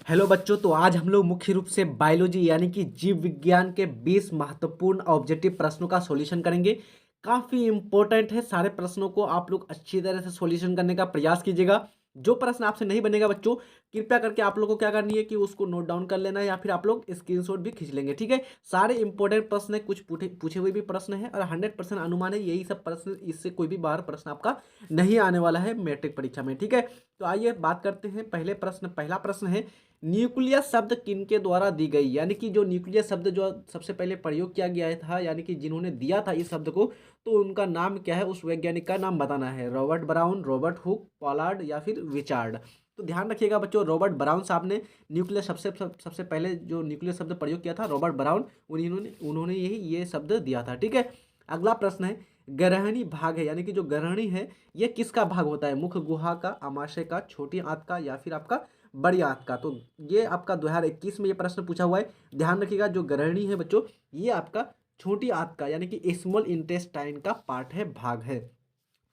Hello बच्चों, तो आज हम लोग मुख्य रूप से बायोलॉजी यानी कि जीव विज्ञान के 20 महत्वपूर्ण ऑब्जेक्टिव प्रश्नों का सॉल्यूशन करेंगे। काफ़ी इंपॉर्टेंट है, सारे प्रश्नों को आप लोग अच्छी तरह से सॉल्यूशन करने का प्रयास कीजिएगा। जो प्रश्न आपसे नहीं बनेगा बच्चों, कृपया करके आप लोगों को क्या करनी है कि उसको नोट डाउन कर लेना है या फिर आप लोग स्क्रीनशॉट भी खींच लेंगे। ठीक है, सारे इंपॉर्टेंट प्रश्न है, कुछ पूछे पूछे हुए भी प्रश्न है और 100% अनुमान है यही सब प्रश्न, इससे कोई भी बाहर प्रश्न आपका नहीं आने वाला है मैट्रिक परीक्षा में। ठीक है, तो आइए बात करते हैं पहला प्रश्न है, न्यूक्लियस शब्द किनके द्वारा दी गई। यानी कि जो न्यूक्लियस शब्द जो सबसे पहले प्रयोग किया गया था, यानी कि जिन्होंने दिया था इस शब्द को, तो उनका नाम क्या है, उस वैज्ञानिक का नाम बताना है। Robert brown, Robert Hooke, Pollard या फिर विचार्ड। तो ध्यान रखिएगा बच्चों, रॉबर्ट ब्राउन साहब ने न्यूक्लियस सबसे पहले जो न्यूक्लियस शब्द प्रयोग किया था, रॉबर्ट ब्राउन, उन्होंने उन्होंने यही ये शब्द दिया था। ठीक है, अगला प्रश्न है, ग्रहणी भाग है, यानी कि जो ग्रहणी है ये किसका भाग होता है, मुख्य गुहा का, आमाशय का, छोटी आंत का या फिर आपका बड़ी आंत का। तो ये आपका 2021 में ये प्रश्न पूछा हुआ है। ध्यान रखिएगा, जो ग्रहणी है बच्चों ये आपका छोटी आंत का यानी कि स्मॉल इंटेस्टाइन का पार्ट है, भाग है।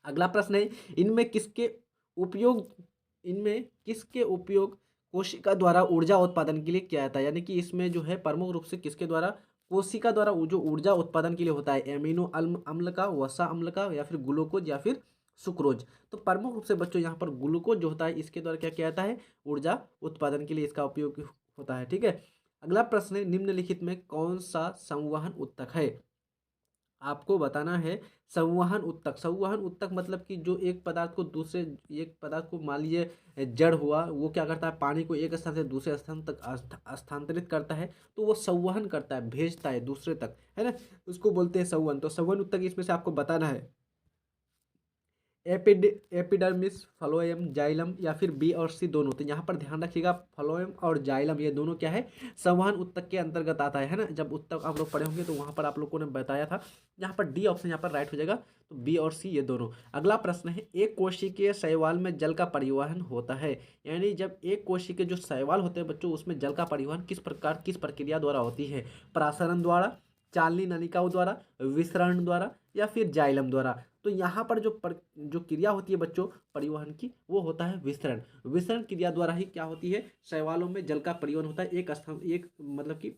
अगला प्रश्न है, इनमें किसके उपयोग इनमें किसके उपयोग कोशिका द्वारा ऊर्जा उत्पादन के लिए किया जाता है। यानी कि इसमें जो है प्रमुख रूप से किसके द्वारा, कोशिका द्वारा जो ऊर्जा उत्पादन के लिए होता है, एमिनो अम्ल का, वसा अम्ल का या फिर ग्लूकोज या फिर सुक्रोज। तो प्रमुख रूप से बच्चों यहाँ पर ग्लूकोज जो होता है इसके द्वारा क्या किया जाता है, ऊर्जा उत्पादन के लिए इसका उपयोग होता है। ठीक है, अगला प्रश्न है, निम्नलिखित में कौन सा संवहन उत्तक है। आपको बताना है संवहन उत्तक। संवहन उत्तक मतलब कि जो एक पदार्थ को दूसरे, एक पदार्थ को मान लीजिए जड़ हुआ, वो क्या करता है, पानी को एक स्थान से दूसरे स्थान तक स्थानांतरित करता है, तो वो संवहन करता है, भेजता है दूसरे तक, है ना, उसको बोलते हैं संवहन। तो संवहन उत्तक इसमें से आपको बताना है एपिडर्मिस, फ्लोएम, जाइलम या फिर बी और सी दोनों। तो यहाँ पर ध्यान रखिएगा, फ्लोएम और जाइलम ये दोनों क्या है, संवहन उत्तक के अंतर्गत आता है ना। जब उत्तक आप लोग पढ़े होंगे तो वहाँ पर आप लोगों ने बताया था। यहाँ पर डी ऑप्शन यहाँ पर राइट हो जाएगा, तो बी और सी ये दोनों। अगला प्रश्न है, एक कोशिकीय शैवाल में जल का परिवहन होता है। यानी जब एक कोशिकीय जो शैवाल होते हैं बच्चों, उसमें जल का परिवहन किस प्रक्रिया द्वारा होती है, प्रासरण द्वारा, चालनी नलिकाओं द्वारा, विसरण द्वारा या फिर जाइलम द्वारा। तो यहाँ पर जो क्रिया होती है बच्चों परिवहन की, वो होता है विसरण। विसरण क्रिया द्वारा ही क्या होती है, शैवालों में जल का परिवहन होता है, एक स्थान, एक मतलब कि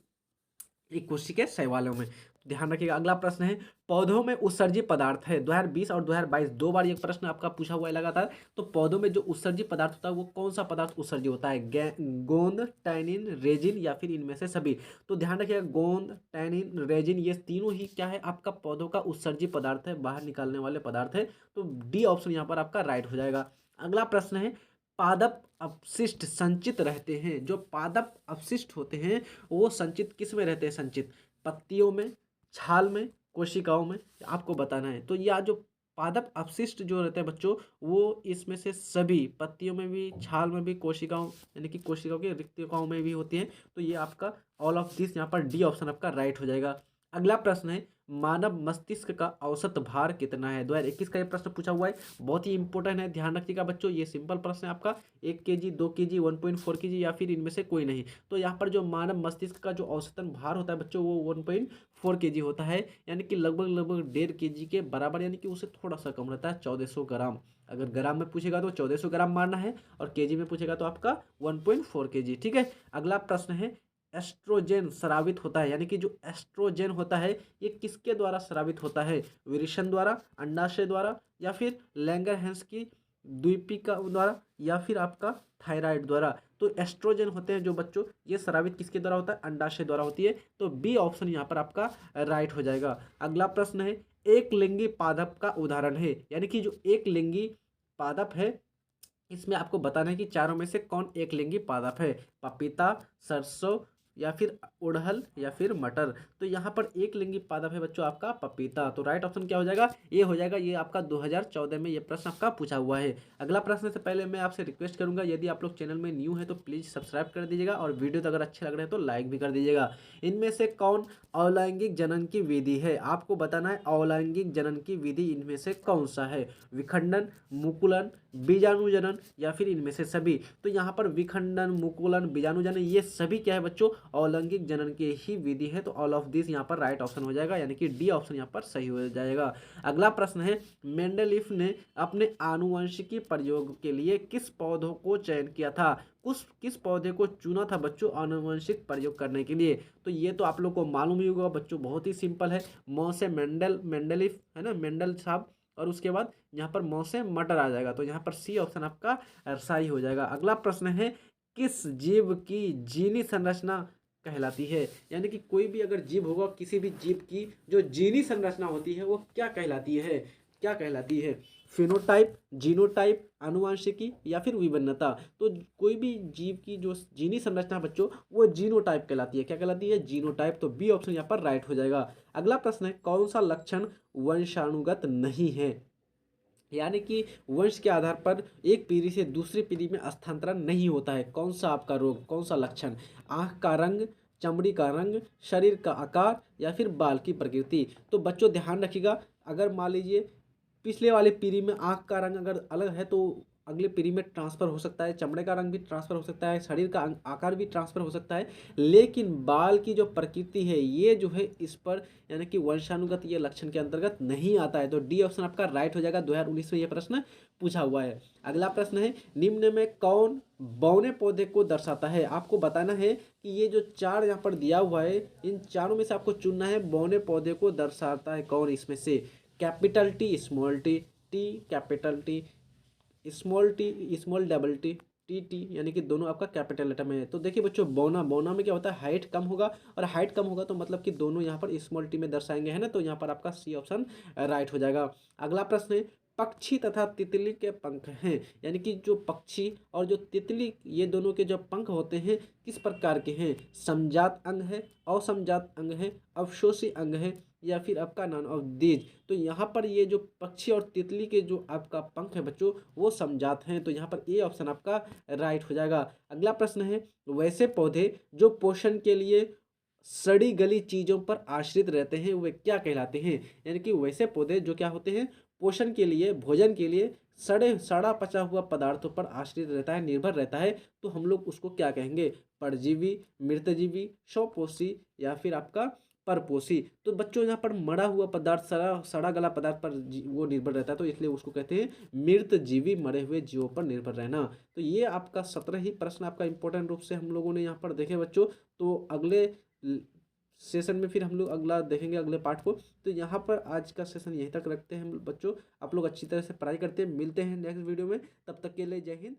एक कोशिकीय शैवालों में। ध्यान रखिएगा, अगला प्रश्न है, पौधों में उत्सर्जित पदार्थ है। 2020 और 2022 दो बार ये प्रश्न आपका पूछा हुआ है लगातार। तो पौधों में जो उत्सर्जित पदार्थ होता है वो कौन सा पदार्थ उत्सर्जित होता है, गोंद, टैनिन, रेजिन या फिर इनमें से सभी। तो ध्यान रखिएगा, गोंद, टैनिन, रेजिन ये तीनों ही क्या है, आपका पौधों का उत्सर्जित पदार्थ है, बाहर निकालने वाले पदार्थ है। तो डी ऑप्शन यहाँ पर आपका राइट हो जाएगा। अगला प्रश्न है, पादप अपशिष्ट संचित रहते हैं। जो पादप अपशिष्ट होते हैं वो संचित किस में रहते हैं, संचित पत्तियों में, छाल में, कोशिकाओं में, आपको बताना है। तो यह जो पादप अपशिष्ट जो रहते हैं बच्चों, वो इसमें से सभी पत्तियों में भी, छाल में भी, कोशिकाओं यानी कि कोशिकाओं की रिक्तिकाओं में भी होती हैं। तो ये आपका ऑल ऑफ दिस यहाँ पर डी ऑप्शन आपका राइट हो जाएगा। अगला प्रश्न है, मानव मस्तिष्क का औसत भार कितना है। 2021 का ये प्रश्न पूछा हुआ है, बहुत ही इंपॉर्टेंट है, ध्यान रखिएगा बच्चों। ये सिंपल प्रश्न है आपका, 1 kg, 2 kg, 1.4 kg या फिर इनमें से कोई नहीं। तो यहाँ पर जो मानव मस्तिष्क का जो औसतन भार होता है बच्चों, वो 1.4 kg होता है, यानी कि लगभग लगभग 1.5 kg के बराबर, यानी कि उससे थोड़ा सा कम रहता है, 1400 ग्राम। अगर ग्राम में पूछेगा तो 1400 ग्राम मारना है, और केजी में पूछेगा तो आपका 1.4 kg। ठीक है, अगला प्रश्न है, एस्ट्रोजन स्रावित होता है, यानी कि जो एस्ट्रोजन होता है ये किसके द्वारा स्रावित होता है, वृषण द्वारा, अंडाशय द्वारा या फिर लैंगरहैंस की द्वीपिका द्वारा या फिर आपका थायराइड द्वारा। तो एस्ट्रोजन होते हैं जो बच्चों, ये स्रावित किसके द्वारा होता है, अंडाशय द्वारा होती है। तो बी ऑप्शन यहाँ पर आपका राइट हो जाएगा। अगला प्रश्न है, एक लिंगी पादप का उदाहरण है। यानी कि जो एक लिंगी पादप है, इसमें आपको बताना है कि चारों में से कौन एक लिंगी पादप है, पपीता, सरसों या फिर उड़हल या फिर मटर। तो यहाँ पर एक लिंगी पादप है बच्चों आपका पपीता। तो राइट ऑप्शन क्या हो जाएगा, ये हो जाएगा। ये आपका 2014 में ये प्रश्न आपका पूछा हुआ है। अगला प्रश्न से पहले मैं आपसे रिक्वेस्ट करूंगा, यदि आप लोग चैनल में न्यू है तो प्लीज़ सब्सक्राइब कर दीजिएगा, और वीडियो तो अगर अच्छे लग रहे हैं तो लाइक भी कर दीजिएगा। इनमें से कौन अलैंगिक जनन की विधि है, आपको बताना है अलैंगिक जनन की विधि इनमें से कौन सा है, विखंडन, मुकुलन, बीजाणु जनन या फिर इनमें से सभी। तो यहाँ पर विखंडन, मुकुलन, बीजाणु जनन ये सभी क्या है बच्चों, अलैंगिक जनन की ही विधि है। तो ऑल ऑफ दिस यहाँ पर राइट ऑप्शन हो जाएगा, यानी कि डी ऑप्शन यहाँ पर सही हो जाएगा। अगला प्रश्न है, मेंडलीफ ने अपने आनुवंशिकी प्रयोग के लिए किस पौधों को चयन किया था? किस पौधे को चुना था बच्चों आनुवंशिक प्रयोग करने के लिए? तो ये तो आप लोग को मालूम ही होगा बच्चों, बहुत ही सिंपल है। मौसे मेंडलीफ है ना, मेंडल साहब, और उसके बाद यहाँ पर मौसे मटर आ जाएगा। तो यहाँ पर सी ऑप्शन आपका सही हो जाएगा। अगला प्रश्न है, किस जीव की जीनी संरचना कहलाती है? यानी कि कोई भी अगर जीव होगा, किसी भी जीव की जो जीनी संरचना होती है वो क्या कहलाती है? क्या कहलाती है? फिनोटाइप, जीनोटाइप, आनुवंशिकी या फिर विभिन्नता। तो कोई भी जीव की जो जीनी संरचना बच्चों वो जीनोटाइप कहलाती है। क्या कहलाती है? जीनोटाइप। तो बी ऑप्शन यहाँ पर राइट हो जाएगा। अगला प्रश्न है, कौन सा लक्षण वंशानुगत नहीं है? यानी कि वंश के आधार पर एक पीढ़ी से दूसरी पीढ़ी में स्थानांतरण नहीं होता है। कौन सा आपका रोग, कौन सा लक्षण? आँख का रंग, चमड़ी का रंग, शरीर का आकार या फिर बाल की प्रकृति। तो बच्चों ध्यान रखिएगा, अगर मान लीजिए पिछले वाले पीढ़ी में आँख का रंग अगर अलग है तो अगले पीढ़ी में ट्रांसफ़र हो सकता है, चमड़े का रंग भी ट्रांसफ़र हो सकता है, शरीर का आकार भी ट्रांसफ़र हो सकता है, लेकिन बाल की जो प्रकृति है ये जो है इस पर यानी कि वंशानुगत ये लक्षण के अंतर्गत नहीं आता है। तो डी ऑप्शन आपका राइट हो जाएगा। 2019 में ये प्रश्न पूछा हुआ है। अगला प्रश्न है, निम्न में कौन बौने पौधे को दर्शाता है? आपको बताना है कि ये जो चार यहाँ पर दिया हुआ है इन चारों में से आपको चुनना है बौने पौधे को दर्शाता है कौन इसमें से। Capital T small T, T capital T, small T small double T, T T, यानी कि दोनों आपका कैपिटल लेटर में है। तो देखिए बच्चों, बौना बौना में क्या होता है, हाइट कम होगा, और हाइट कम होगा तो मतलब कि दोनों यहाँ पर स्मॉल टी में दर्शाएंगे, है ना। तो यहाँ पर आपका सी ऑप्शन राइट हो जाएगा। अगला प्रश्न है, पक्षी तथा तितली के पंख हैं, यानी कि जो पक्षी और जो तितली ये दोनों के जो पंख होते हैं किस प्रकार के हैं? समजात अंग है, असमजात अंग है, अवशोषी अंग है या फिर आपका नॉन ऑफ दीज। तो यहाँ पर ये जो पक्षी और तितली के जो आपका पंख है बच्चों वो समजात हैं। तो यहाँ पर ए ऑप्शन आपका राइट हो जाएगा। अगला प्रश्न है, वैसे पौधे जो पोषण के लिए सड़ी गली चीज़ों पर आश्रित रहते हैं वे क्या कहलाते हैं? यानी कि वैसे पौधे जो क्या होते हैं, पोषण के लिए, भोजन के लिए सड़ा पचा हुआ पदार्थों पर आश्रित रहता है, निर्भर रहता है, तो हम लोग उसको क्या कहेंगे? परजीवी, मृतजीवी, स्वपोषी या फिर आपका परपोषी। तो बच्चों यहाँ पर मरा हुआ पदार्थ, सड़ा गला पदार्थ पर वो निर्भर रहता है, तो इसलिए उसको कहते हैं मृत जीवी, मरे हुए जीवों पर निर्भर रहना। तो ये आपका 17 ही प्रश्न आपका इंपॉर्टेंट रूप से हम लोगों ने यहाँ पर देखे बच्चों। तो अगले सेशन में फिर हम लोग अगला देखेंगे, अगले पार्ट को। तो यहाँ पर आज का सेशन यहीं तक रखते हैं हम बच्चों। आप लोग अच्छी तरह से पढ़ाई करते हैं, मिलते हैं नेक्स्ट वीडियो में, तब तक के लिए जय हिंद।